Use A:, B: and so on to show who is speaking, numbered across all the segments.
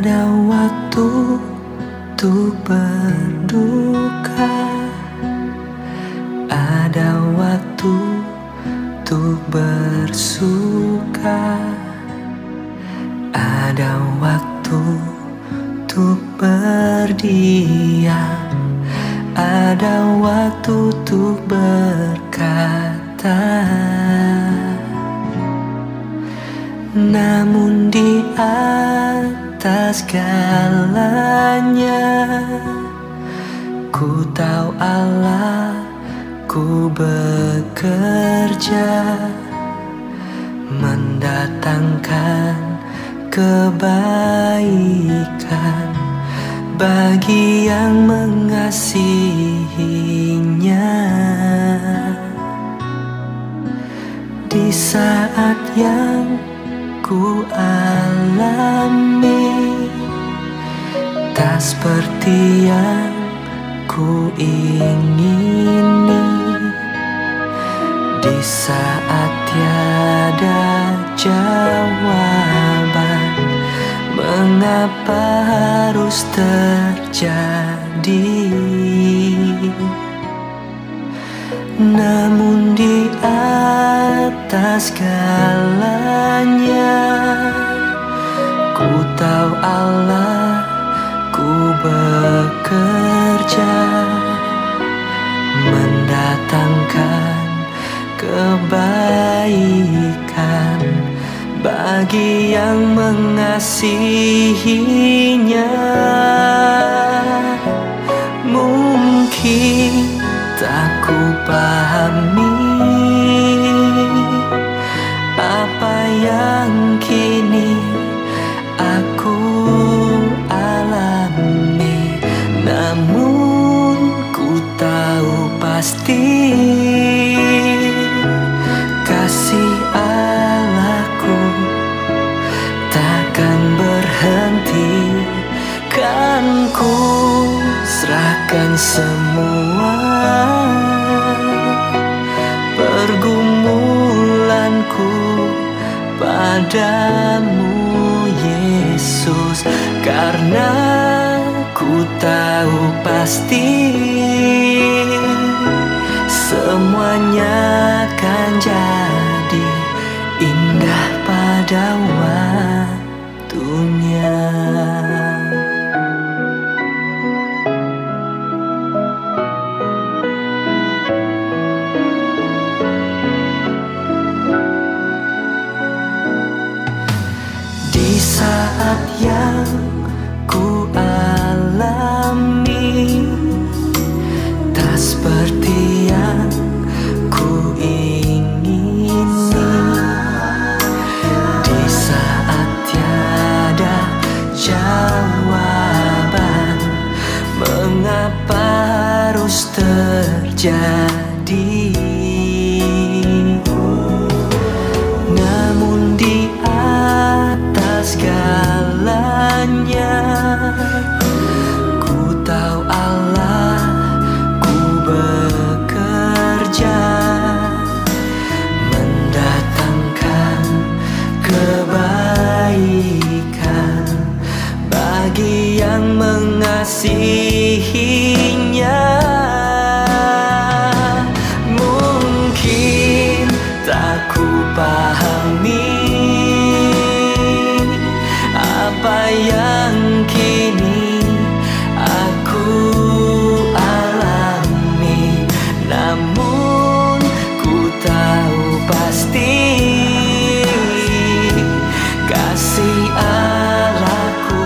A: Ada waktu untuk berduka, ada waktu untuk bersuka, ada waktu untuk berdiam, ada waktu untuk berkata. Namun di atas segalanya, ku tahu Allah, ku bekerja mendatangkan kebaikan bagi yang mengasihinya. Di saat yang ku alami tak seperti yang ku ingini, di saat tiada jawaban, mengapa harus terjadi? Namun di atas segalanya, ku tahu Allah, ku bekerja mendatangkan kebaikan bagi yang mengasihinya. Mungkin tak ku pahami apa yang kini aku alami, namun ku tahu pasti kasih Allahku takkan berhenti. Kan ku serahkan semua pergumulanku padamu Yesus, karena ku tahu pasti semuanya akan jadi indah pada waktunya. Di saat yang ku alami tak seperti yang ku ingini, di saat tiada jawaban, mengapa harus terjadi? Namun di segalanya, ku tahu Allah, ku bekerja mendatangkan kebaikan bagi yang mengasihinya. Mungkin tak ku pahami apa yang kini aku alami, namun ku tahu pasti kasih Allahku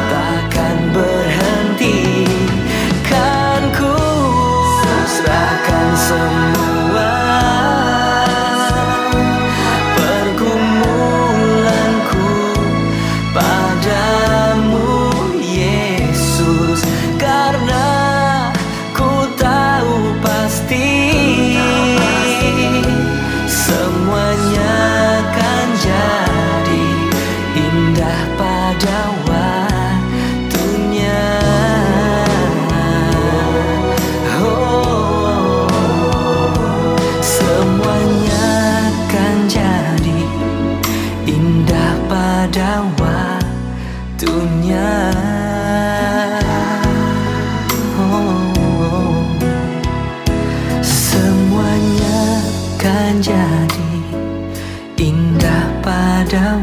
A: takkan berhenti. menjadi indah pada